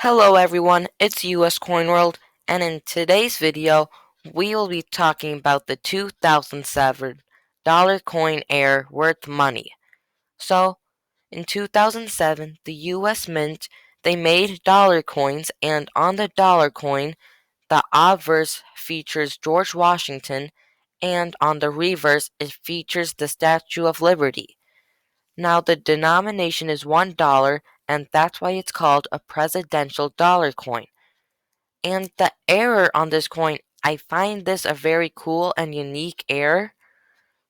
Hello everyone, it's US Coin World, and in today's video, we will be talking about the 2007 dollar coin heir worth money. So, in 2007, the US Mint, they made dollar coins, and on the dollar coin, the obverse features George Washington, and on the reverse, it features the Statue of Liberty. Now, the denomination is $1, and that's why it's called a presidential dollar coin. And the error on this coin, I find this a very cool and unique error.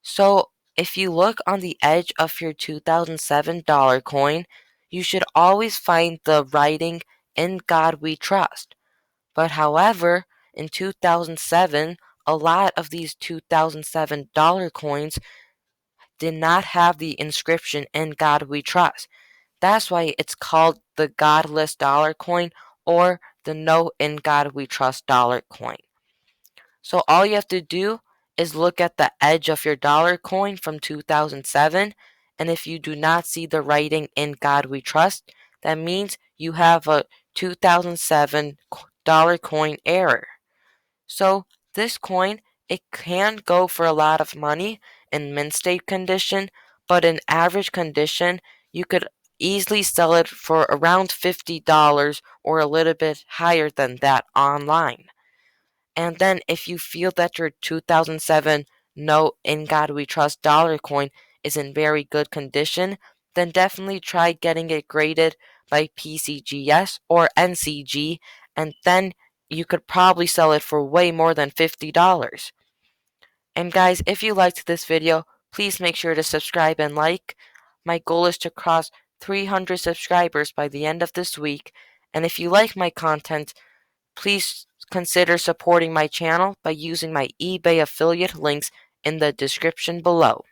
So if you look on the edge of your 2007 dollar coin, you should always find the writing "In God We Trust." But however, in 2007, a lot of these 2007 dollar coins did not have the inscription "In God We Trust." That's why it's called the Godless dollar coin or the No In God We Trust dollar coin. So all you have to do is look at the edge of your dollar coin from 2007, and if you do not see the writing "In God We Trust," that means you have a 2007 dollar coin error. So this coin, it can go for a lot of money in mint state condition, but in average condition, you could easily sell it for around $50 or a little bit higher than that online. And then if you feel that your 2007 No In God We Trust dollar coin is in very good condition, then definitely try getting it graded by PCGS or NCG, and then you could probably sell it for way more than $50. And guys, if you liked this video, please make sure to subscribe and like. My goal is to cross 300 subscribers by the end of this week, and if you like my content, please consider supporting my channel by using my eBay affiliate links in the description below.